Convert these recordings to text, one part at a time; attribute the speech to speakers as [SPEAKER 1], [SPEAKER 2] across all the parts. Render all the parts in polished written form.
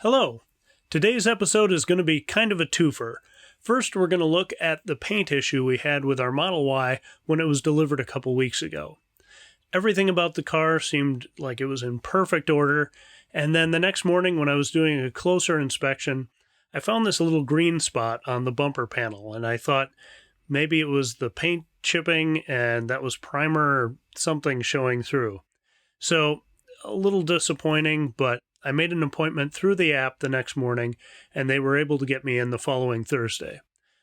[SPEAKER 1] Hello! Today's episode is going to be kind of a twofer. First, we're going to look at the paint issue we had with our Model Y when it was delivered a couple weeks ago. Everything about the car seemed like it was in perfect order, and then the next morning when I was doing a closer inspection, I found this little green spot on the bumper panel, and I thought maybe it was the paint chipping and that was primer or something showing through. So, a little disappointing, but I made an appointment through the app the next morning, and they were able to get me in the following Thursday.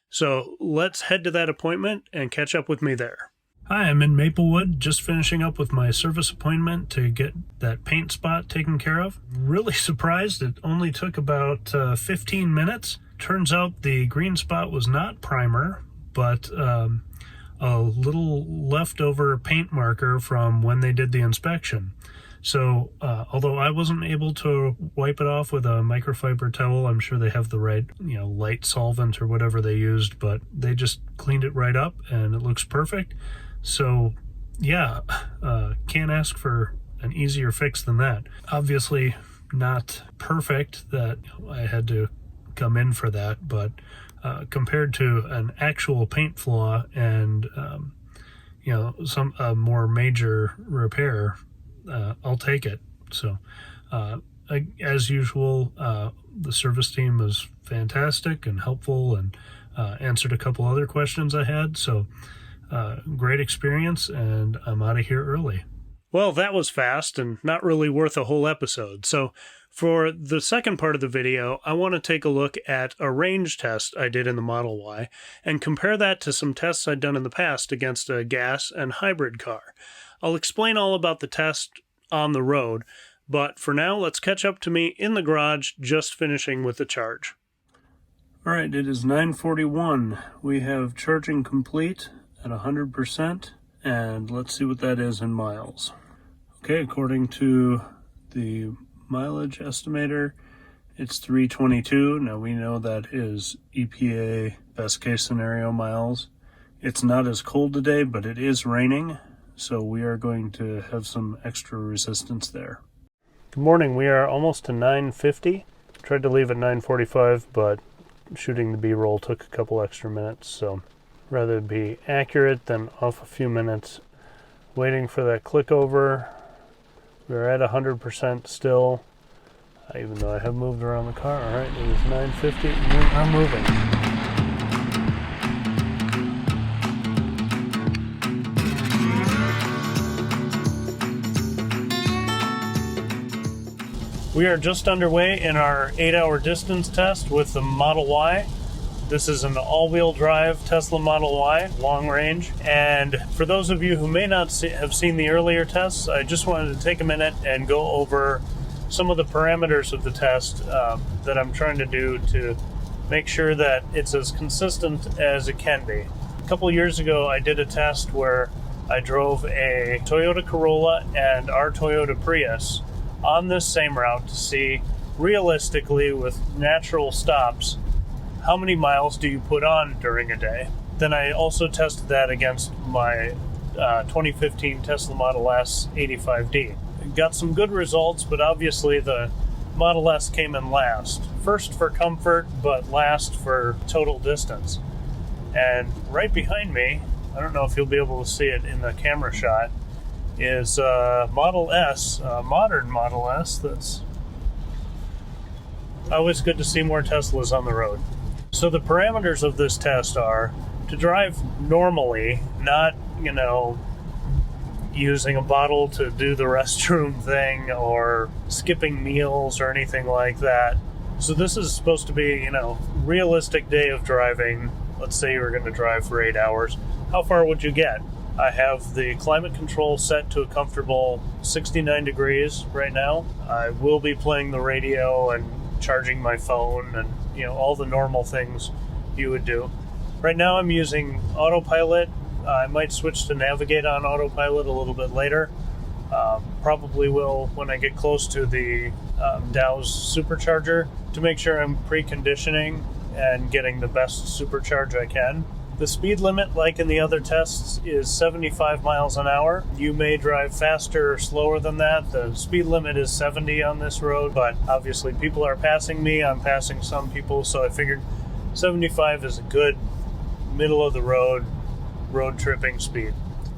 [SPEAKER 1] So let's head to that appointment and catch up with me there. Hi, I'm in Maplewood, just finishing up with my service appointment to get that paint spot taken care of. Really surprised it only took about 15 minutes. Turns out the green spot was not primer, but a little leftover paint marker from when they did the inspection. So, although I wasn't able to wipe it off with a microfiber towel, I'm sure they have the right, light solvent or whatever they used, but they just cleaned it right up and it looks perfect. So, yeah, can't ask for an easier fix than that. Obviously not perfect that I had to come in for that, but compared to an actual paint flaw and, a more major repair, I'll take it. So, as usual, the service team was fantastic and helpful and answered a couple other questions I had. So, great experience, and I'm out of here early. Well, that was fast and not really worth a whole episode. So, for the second part of the video, I want to take a look at a range test I did in the Model Y and compare that to some tests I'd done in the past against a gas and hybrid car. I'll explain all about the test on the road, but for now, let's catch up to me in the garage, just finishing with the charge. All right, it is 9:41. We have charging complete at 100%, and let's see what that is in miles. Okay, according to the mileage estimator, it's 322. Now, we know that is EPA best case scenario miles. It's not as cold today, but it is raining. So we are going to have some extra resistance there. Good morning. We are almost to 9:50. Tried to leave at 9:45, but shooting the B-roll took a couple extra minutes. So rather be accurate than off a few minutes. Waiting for that click over. We're at 100% still, even though I have moved around the car. All right, it is 9:50. I'm moving. We are just underway in our 8-hour distance test with the Model Y. This is an all-wheel drive Tesla Model Y, long range. And for those of you who may not have seen the earlier tests, I just wanted to take a minute and go over some of the parameters of the test that I'm trying to do to make sure that it's as consistent as it can be. A couple years ago, I did a test where I drove a Toyota Corolla and our Toyota Prius on this same route to see realistically with natural stops how many miles do you put on during a day. Then I also tested that against my 2015 Tesla Model S 85D. Got some good results, but obviously the Model S came in last. First for comfort, but last for total distance. And right behind me, I don't know if you'll be able to see it in the camera shot, is Model S, a modern Model S. That's always good to see more Teslas on the road. So the parameters of this test are to drive normally, not, using a bottle to do the restroom thing or skipping meals or anything like that. So this is supposed to be, realistic day of driving. Let's say you were going to drive for 8 hours. How far would you get? I have the climate control set to a comfortable 69 degrees right now. I will be playing the radio and charging my phone and, all the normal things you would do. Right now I'm using autopilot. I might switch to navigate on autopilot a little bit later. Probably will when I get close to the Dow's supercharger to make sure I'm preconditioning and getting the best supercharge I can. The speed limit, like in the other tests, is 75 miles an hour. You may drive faster or slower than that. The speed limit is 70 on this road, but obviously people are passing me. I'm passing some people, so I figured 75 is a good middle of the road tripping speed.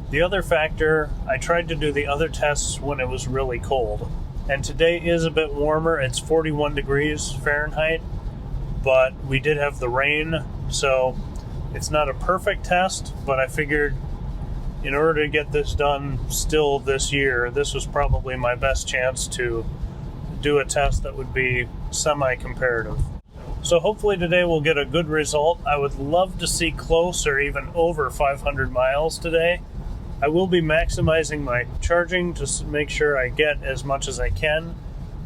[SPEAKER 1] The other factor, I tried to do the other tests when it was really cold, and today is a bit warmer. It's 41 degrees Fahrenheit, but we did have the rain, so it's not a perfect test, but I figured in order to get this done still this year, this was probably my best chance to do a test that would be semi-comparative. So hopefully today we'll get a good result. I would love to see close or even over 500 miles today. I will be maximizing my charging to make sure I get as much as I can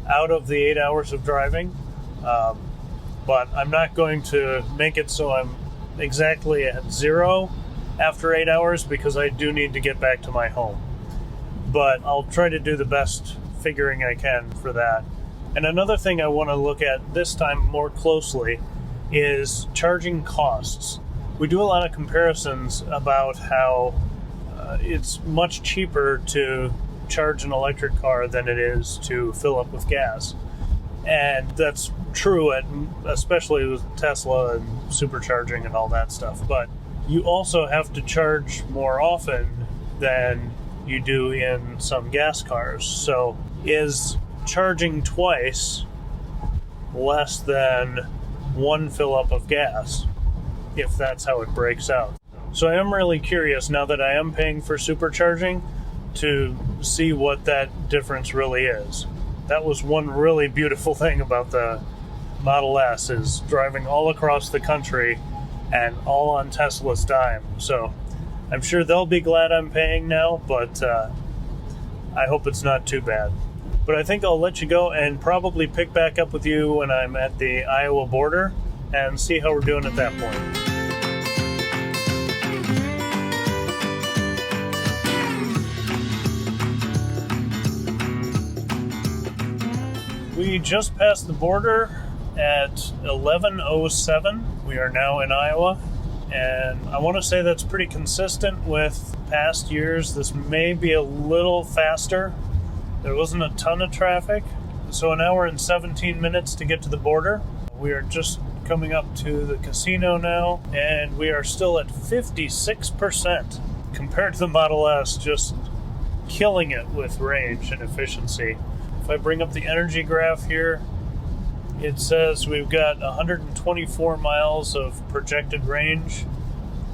[SPEAKER 1] out of the 8 hours of driving. But I'm not going to make it so I'm exactly at zero after 8 hours, because I do need to get back to my home. But I'll try to do the best figuring I can for that. And another thing I want to look at this time more closely is charging costs. We do a lot of comparisons about how it's much cheaper to charge an electric car than it is to fill up with gas. And that's true, especially with Tesla and supercharging and all that stuff. But you also have to charge more often than you do in some gas cars. So is charging twice less than one fill up of gas, if that's how it breaks out? So I am really curious, now that I am paying for supercharging, to see what that difference really is. That was one really beautiful thing about the Model S, is driving all across the country and all on Tesla's dime. So I'm sure they'll be glad I'm paying now, but I hope it's not too bad. But I think I'll let you go and probably pick back up with you when I'm at the Iowa border and see how we're doing at that point. We just passed the border at 11:07. We are now in Iowa, and I want to say that's pretty consistent with past years. This may be a little faster. There wasn't a ton of traffic, so an hour and 17 minutes to get to the border. We are just coming up to the casino now, and we are still at 56% compared to the Model S, just killing it with range and efficiency. If I bring up the energy graph here, it says we've got 124 miles of projected range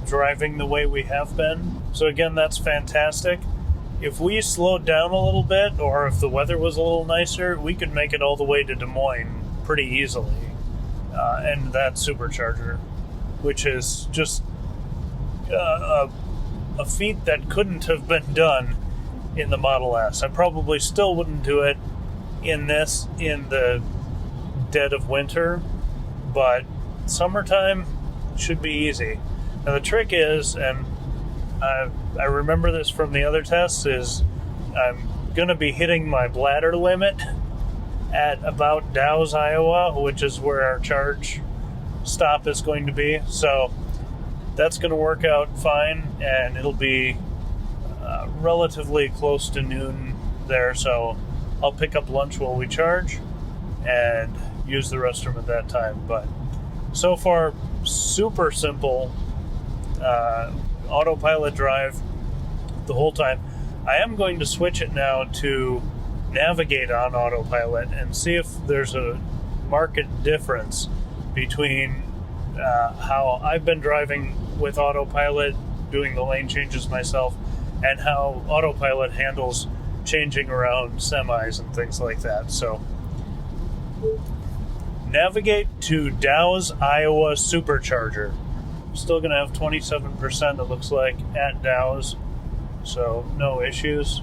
[SPEAKER 1] driving the way we have been. So again, that's fantastic. If we slowed down a little bit, or if the weather was a little nicer, we could make it all the way to Des Moines pretty easily. And that supercharger, which is just a feat that couldn't have been done in the Model S. I probably still wouldn't do it in the dead of winter, but summertime should be easy. Now the trick is, and I remember this from the other tests, is I'm going to be hitting my bladder limit at about Dow's, Iowa, which is where our charge stop is going to be. So that's going to work out fine, and it'll be relatively close to noon there, so I'll pick up lunch while we charge and use the restroom at that time. But so far, super simple autopilot drive the whole time. I am going to switch it now to navigate on autopilot and see if there's a marked difference between how I've been driving with autopilot, doing the lane changes myself, and how autopilot handles changing around semis and things like that. So navigate to Dow's Iowa Supercharger. Still going to have 27%, it looks like, at Dow's, so no issues.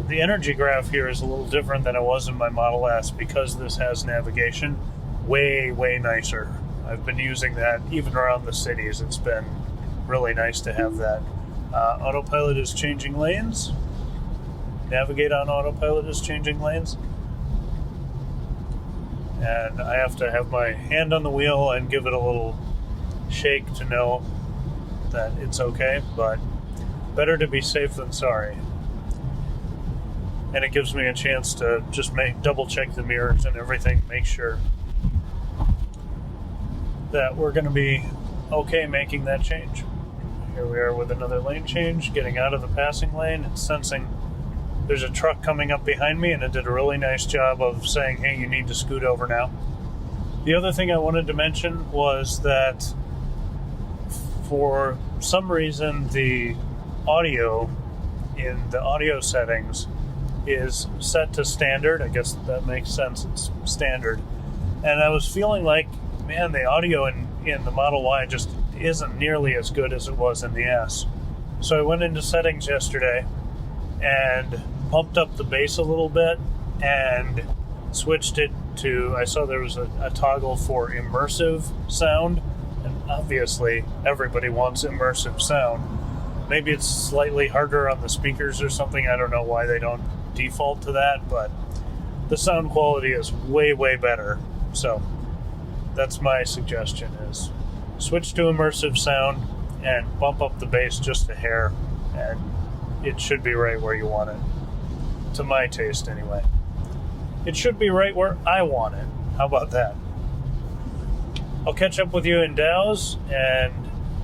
[SPEAKER 1] The energy graph here is a little different than it was in my Model S because this has navigation. Way, way nicer. I've been using that even around the cities. It's been really nice to have that. Autopilot is changing lanes. Navigate on autopilot is changing lanes. And I have to have my hand on the wheel and give it a little shake to know that it's okay, but better to be safe than sorry. And it gives me a chance to just double check the mirrors and everything, make sure that we're going to be okay making that change. Here we are with another lane change, getting out of the passing lane and sensing there's a truck coming up behind me, and it did a really nice job of saying, hey, you need to scoot over now. The other thing I wanted to mention was that for some reason the audio in the audio settings is set to standard. I guess that makes sense, it's standard. And I was feeling like, man, the audio in the Model Y just isn't nearly as good as it was in the S. So I went into settings yesterday and pumped up the bass a little bit and switched it to, I saw there was a toggle for immersive sound, and obviously everybody wants immersive sound. Maybe it's slightly harder on the speakers or something. I don't know why they don't default to that, but the sound quality is way, way better. So that's my suggestion, is switch to immersive sound and bump up the bass just a hair, and it should be right where you want it. To my taste, anyway. It should be right where I want it. How about that? I'll catch up with you in Dow's, and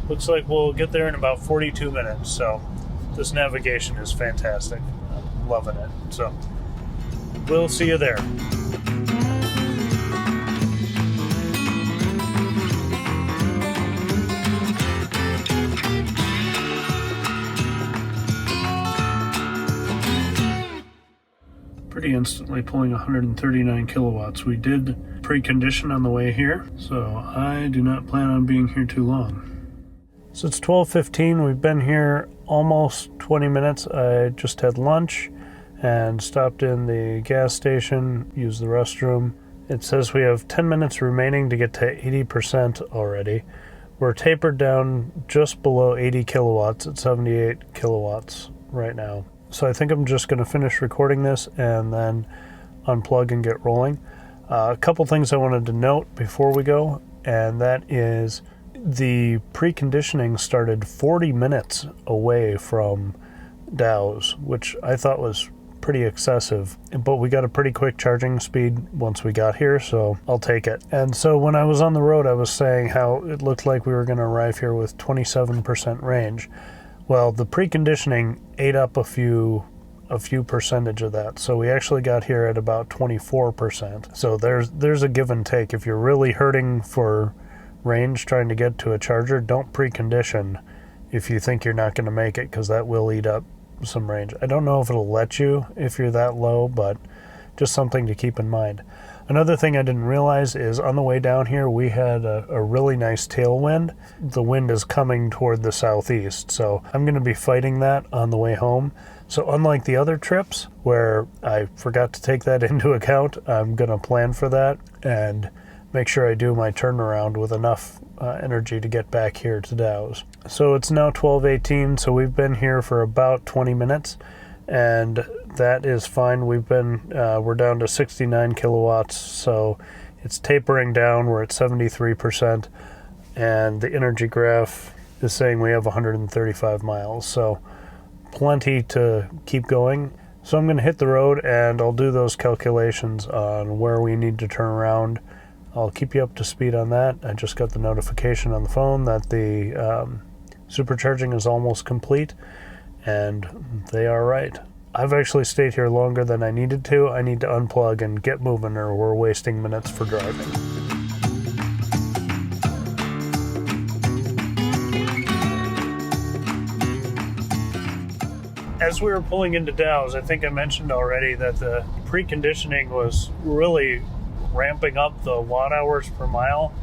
[SPEAKER 1] looks like we'll get there in about 42 minutes. So this navigation is fantastic. I'm loving it. So we'll see you there. Pretty instantly pulling 139 kilowatts. We did precondition on the way here, so I do not plan on being here too long. So it's 12:15. We've been here almost 20 minutes. I just had lunch and stopped in the gas station, used the restroom. It says we have 10 minutes remaining to get to 80% already. We're tapered down just below 80 kilowatts at 78 kilowatts right now. So I think I'm just going to finish recording this and then unplug and get rolling. A couple things I wanted to note before we go, and that is the preconditioning started 40 minutes away from Dow's, which I thought was pretty excessive, but we got a pretty quick charging speed once we got here, so I'll take it. And so when I was on the road, I was saying how it looked like we were going to arrive here with 27% range. Well, the preconditioning ate up a few percentage of that. So we actually got here at about 24%. So there's a give and take. If you're really hurting for range trying to get to a charger, don't precondition if you think you're not going to make it, because that will eat up some range. I don't know if it'll let you if you're that low, but just something to keep in mind. Another thing I didn't realize is on the way down here, we had a really nice tailwind. The wind is coming toward the southeast, so I'm going to be fighting that on the way home. So unlike the other trips where I forgot to take that into account, I'm going to plan for that and make sure I do my turnaround with enough energy to get back here to Dow's. So it's now 12:18, so we've been here for about 20 minutes. And that is fine. We're down to 69 kilowatts, so it's tapering down. We're at 73%, and the energy graph is saying we have 135 miles, so plenty to keep going. So I'm going to hit the road, and I'll do those calculations on where we need to turn around. I'll keep you up to speed on that. I just got the notification on the phone that the supercharging is almost complete, and they are right. I've actually stayed here longer than I needed to. I need to unplug and get moving, or we're wasting minutes for driving. As we were pulling into Dow's, I think I mentioned already that the preconditioning was really ramping up the watt hours per mile.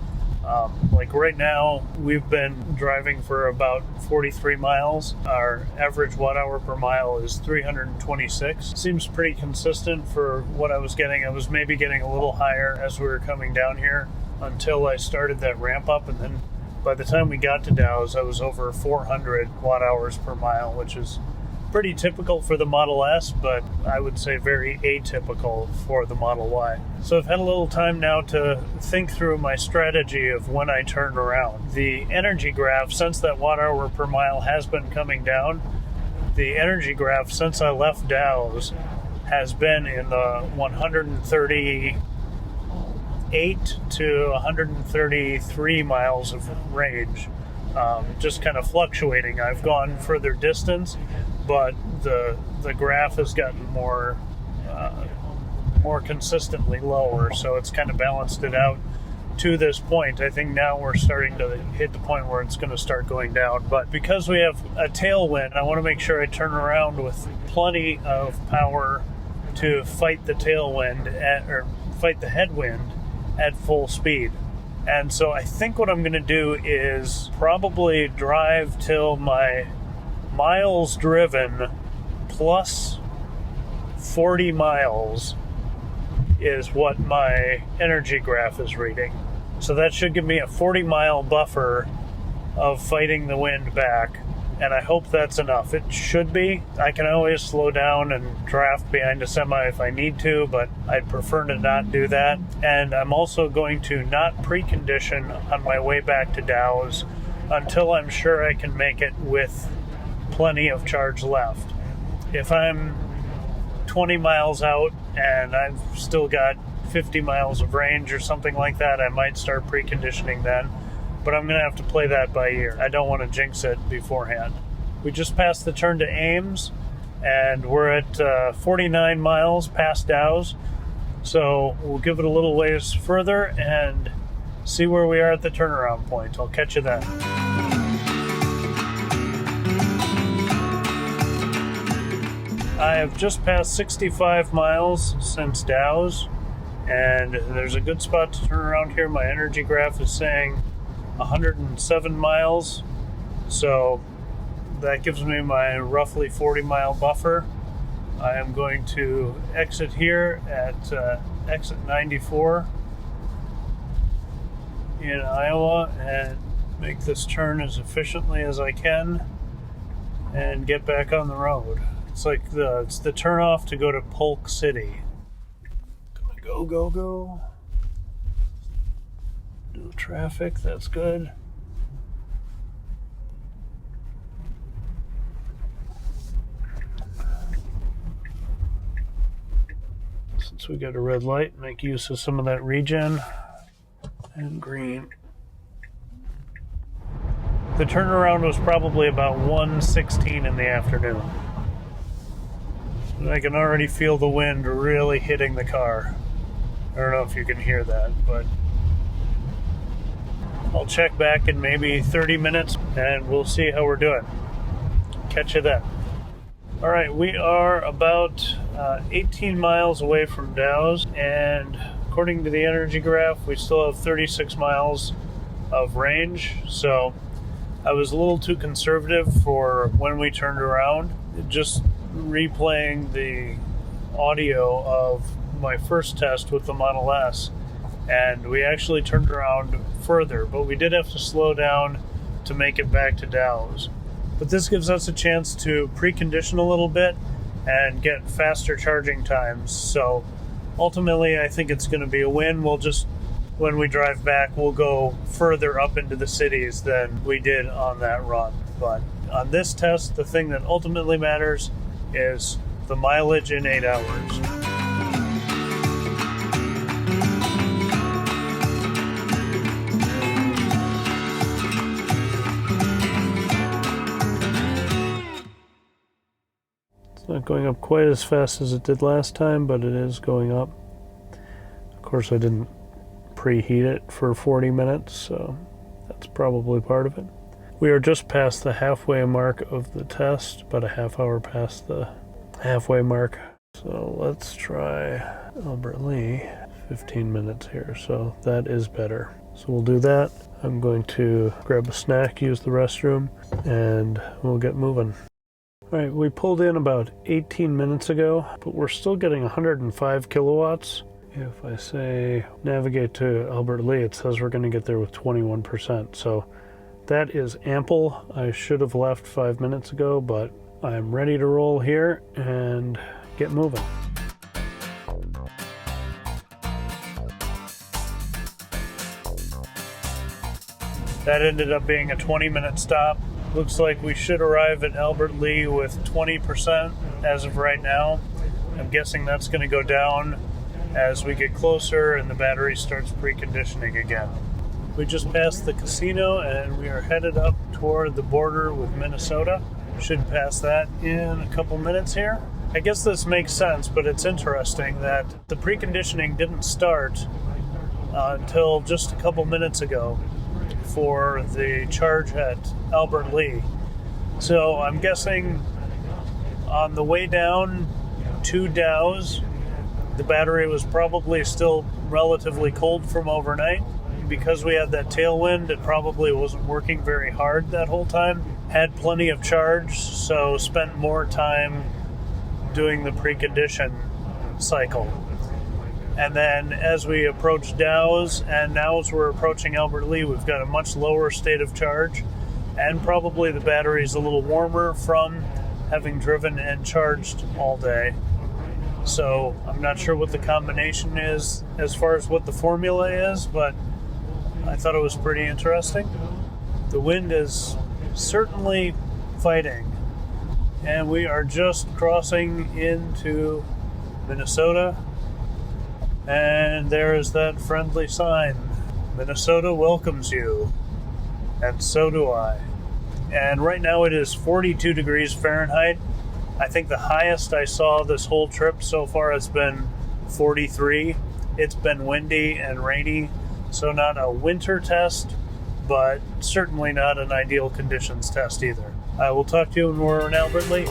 [SPEAKER 1] Like right now, we've been driving for about 43 miles. Our average watt hour per mile is 326. Seems pretty consistent for what I was getting. I was maybe getting a little higher as we were coming down here until I started that ramp up. And then by the time we got to Dow's, I was over 400 watt hours per mile, which is Pretty typical for the Model S, but I would say very atypical for the Model Y. So I've had a little time now to think through my strategy of when I turn around. The energy graph, since that watt-hour per mile has been coming down, the energy graph since I left Dow's has been in the 138 to 133 miles of range, just kind of fluctuating. I've gone further distance, but the graph has gotten more consistently lower, so it's kind of balanced it out to this point. I think now we're starting to hit the point where it's going to start going down. But because we have a tailwind, I want to make sure I turn around with plenty of power to fight the tailwind or fight the headwind at full speed. And so I think what I'm going to do is probably drive till my miles driven plus 40 miles is what my energy graph is reading. So that should give me a 40-mile buffer of fighting the wind back, and I hope that's enough. It should be. I can always slow down and draft behind a semi if I need to, but I'd prefer to not do that. And I'm also going to not precondition on my way back to Dow's until I'm sure I can make it with plenty of charge left. If I'm 20 miles out and I've still got 50 miles of range or something like that, I might start preconditioning then, but I'm going to have to play that by ear. I don't want to jinx it beforehand. We just passed the turn to Ames, and we're at 49 miles past Dow's, so we'll give it a little ways further and see where we are at the turnaround point. I'll catch you then. I have just passed 65 miles since Dow's, and there's a good spot to turn around here. My energy graph is saying 107 miles, so that gives me my roughly 40-mile buffer. I am going to exit here at exit 94 in Iowa and make this turn as efficiently as I can and get back on the road. It's like it's the turnoff to go to Polk City. Go. No traffic, that's good. Since we got a red light, make use of some of that regen. And green. The turnaround was probably about 1:16 in the afternoon. And I can already feel the wind really hitting the car. I don't know if you can hear that, but I'll check back in maybe 30 minutes and we'll see how we're doing. Catch you then. All right, we are about 18 miles away from Dow's, and according to the energy graph, we still have 36 miles of range. So I was a little too conservative for when we turned around. Just replaying the audio of my first test with the Model S, and we actually turned around further, but we did have to slow down to make it back to Dow's. But this gives us a chance to precondition a little bit and get faster charging times. So ultimately, I think it's going to be a win. We'll just, when we drive back, we'll go further up into the cities than we did on that run. But on this test, the thing that ultimately matters is the mileage in 8 hours. It's not going up quite as fast as it did last time, but it is going up. Of course, I didn't preheat it for 40 minutes, so that's probably part of it. We are just past the halfway mark of the test, about a half hour past the halfway mark. So let's try Albert Lee, 15 minutes here, so that is better. So we'll do that. I'm going to grab a snack, use the restroom, and we'll get moving. All right, we pulled in about 18 minutes ago, but we're still getting 105 kilowatts. If I say navigate to Albert Lee, it says we're going to get there with 21%. So that is ample. I should have left 5 minutes ago, but I'm ready to roll here and get moving. That ended up being a 20-minute stop. Looks like we should arrive at Albert Lea with 20% as of right now. I'm guessing that's going to go down as we get closer and the battery starts preconditioning again. We just passed the casino and we are headed up toward the border with Minnesota. Should pass that in a couple minutes here. I guess this makes sense, but it's interesting that the preconditioning didn't start until just a couple minutes ago for the charge at Albert Lea. So I'm guessing on the way down to Dow's, the battery was probably still relatively cold from overnight. Because we had that tailwind, it probably wasn't working very hard that whole time. Had plenty of charge, so spent more time doing the precondition cycle. And then as we approach Dow's, and now as we're approaching Albert Lea, we've got a much lower state of charge, and probably the battery's a little warmer from having driven and charged all day. So I'm not sure what the combination is as far as what the formula is, but I thought it was pretty interesting. The wind is certainly fighting, and we are just crossing into Minnesota, and there is that friendly sign. Minnesota welcomes you, and so do I. And right now it is 42 degrees Fahrenheit. I think the highest I saw this whole trip so far has been 43. It's been windy and rainy, so not a winter test, but certainly not an ideal conditions test either. I will talk to you when we're in Albert Lea.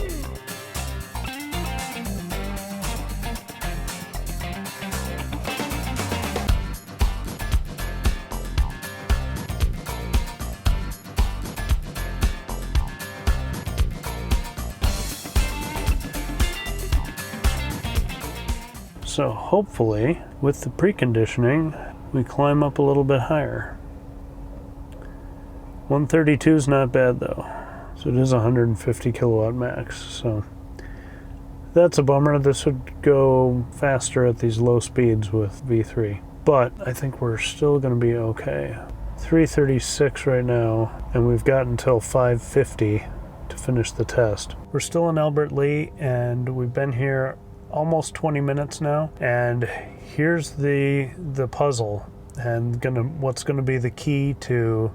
[SPEAKER 1] So hopefully, with the preconditioning, we climb up a little bit higher. 132 is not bad though. So it is 150 kilowatt max. So that's a bummer. This would go faster at these low speeds with V3. But I think we're still going to be okay. 336 right now, and we've got until 550 to finish the test. We're still in Albert Lea, and we've been here almost 20 minutes now, and here's the puzzle, and what's gonna be the key to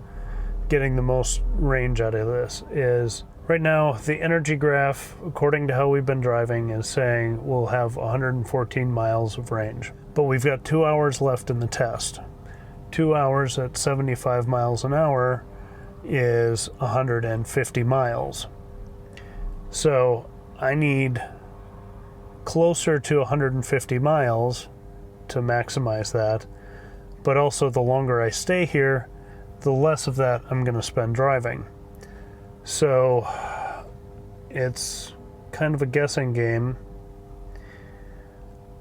[SPEAKER 1] getting the most range out of this is right now the energy graph, according to how we've been driving, is saying we'll have 114 miles of range, but we've got 2 hours left in the test. 2 hours at 75 miles an hour is 150 miles. So I need closer to 150 miles to maximize that, but also the longer I stay here, the less of that I'm going to spend driving. So it's kind of a guessing game.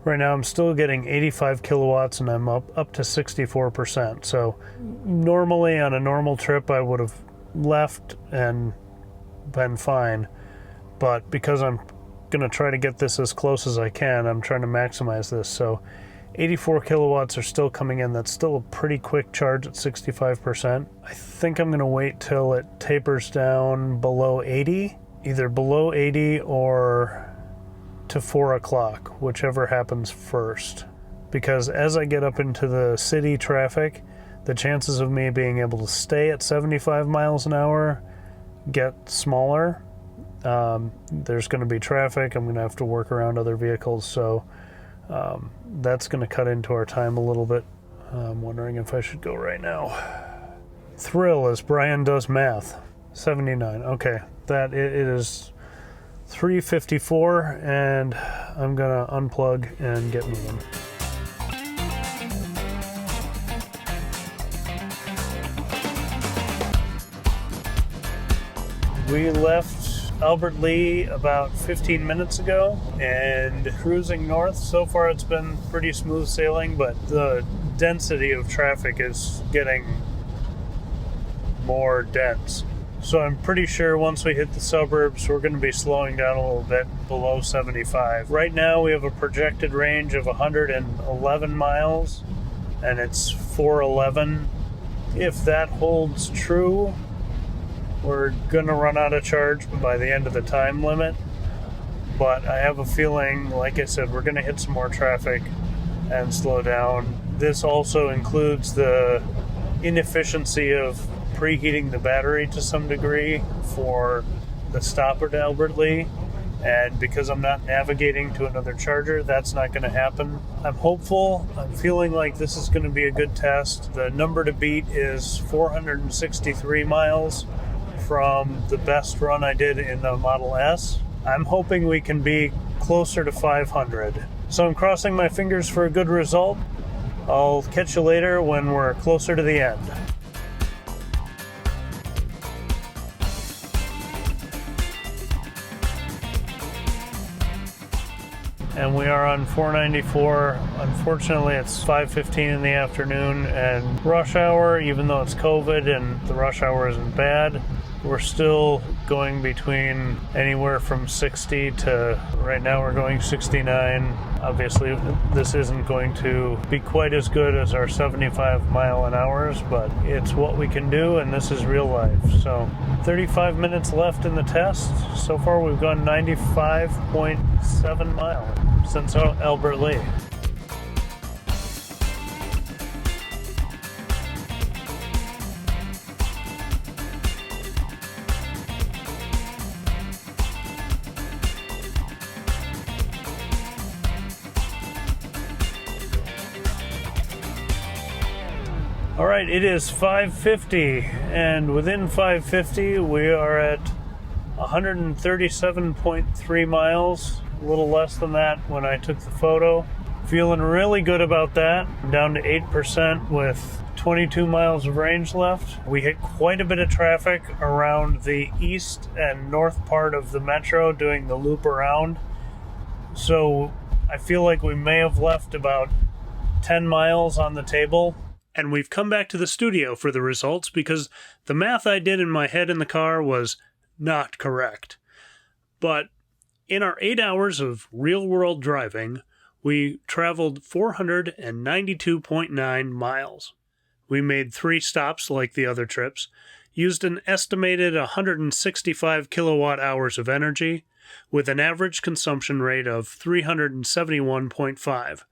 [SPEAKER 1] Right now I'm still getting 85 kilowatts and I'm up to 64%. So normally on a normal trip I would have left and been fine, but because I'm going to try to get this as close as I can, I'm trying to maximize this. So 84 kilowatts are still coming in. That's still a pretty quick charge at 65%. I think I'm going to wait till it tapers down below 80, either below 80 or to 4 o'clock, whichever happens first. Because as I get up into the city traffic, the chances of me being able to stay at 75 miles an hour get smaller. There's going to be traffic. I'm going to have to work around other vehicles, so that's going to cut into our time a little bit. I'm wondering if I should go right now. Thrill as Brian does math. 79. Okay, it is 3:54, and I'm going to unplug and get moving. We left Albert Lea about 15 minutes ago and cruising north. So far it's been pretty smooth sailing, but the density of traffic is getting more dense. So I'm pretty sure once we hit the suburbs, we're going to be slowing down a little bit below 75. Right now we have a projected range of 111 miles, and it's 411. If that holds true, we're going to run out of charge by the end of the time limit. But I have a feeling, like I said, we're going to hit some more traffic and slow down. This also includes the inefficiency of preheating the battery to some degree for the stopper to Albert Lea, and because I'm not navigating to another charger, that's not going to happen. I'm hopeful. I'm feeling like this is going to be a good test. The number to beat is 463 miles from the best run I did in the Model S. I'm hoping we can be closer to 500. So I'm crossing my fingers for a good result. I'll catch you later when we're closer to the end. And we are on 494. Unfortunately, it's 5:15 in the afternoon and rush hour, even though it's COVID and the rush hour isn't bad. We're still going between anywhere from 60 to, right now we're going 69. Obviously, this isn't going to be quite as good as our 75 mile an hours, but it's what we can do, and this is real life. So 35 minutes left in the test. So far, we've gone 95.7 miles since Albert Lea. All right, it is 5:50, and within 5:50, we are at 137.3 miles, a little less than that when I took the photo. Feeling really good about that. I'm down to 8% with 22 miles of range left. We hit quite a bit of traffic around the east and north part of the metro doing the loop around. So I feel like we may have left about 10 miles on the table. And we've come back to the studio for the results because the math I did in my head in the car was not correct. But in our 8 hours of real-world driving, we traveled 492.9 miles. We made 3 stops like the other trips, used an estimated 165 kilowatt hours of energy, with an average consumption rate of 371.5,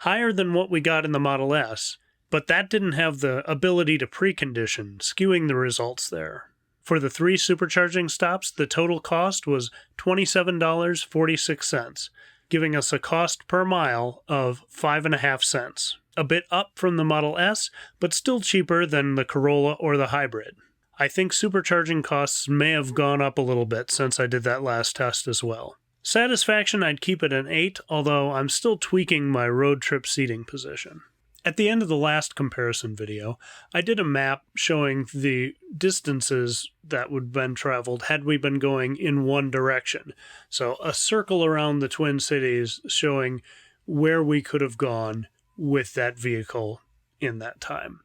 [SPEAKER 1] higher than what we got in the Model S, but that didn't have the ability to precondition, skewing the results there. For the 3 supercharging stops, the total cost was $27.46, giving us a cost per mile of 5.5 cents. A bit up from the Model S, but still cheaper than the Corolla or the hybrid. I think supercharging costs may have gone up a little bit since I did that last test as well. Satisfaction, I'd keep it an 8, although I'm still tweaking my road trip seating position. At the end of the last comparison video, I did a map showing the distances that would have been traveled had we been going in one direction. So a circle around the Twin Cities showing where we could have gone with that vehicle in that time.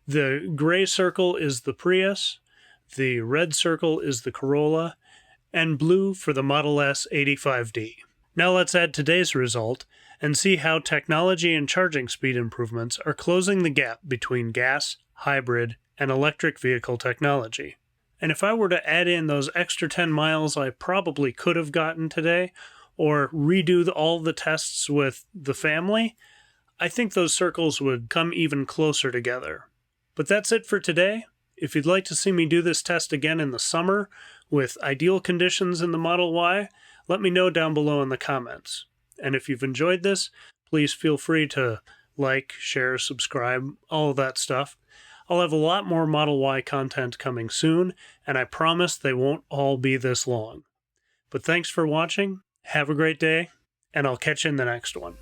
[SPEAKER 1] The gray circle is the Prius, the red circle is the Corolla, and blue for the Model S 85D. Now let's add today's result and see how technology and charging speed improvements are closing the gap between gas, hybrid, and electric vehicle technology. And if I were to add in those extra 10 miles I probably could have gotten today, or redo all the tests with the family, I think those circles would come even closer together. But that's it for today. If you'd like to see me do this test again in the summer, with ideal conditions in the Model Y, let me know down below in the comments. And if you've enjoyed this, please feel free to like, share, subscribe, all of that stuff. I'll have a lot more Model Y content coming soon, and I promise they won't all be this long. But thanks for watching, have a great day, and I'll catch you in the next one.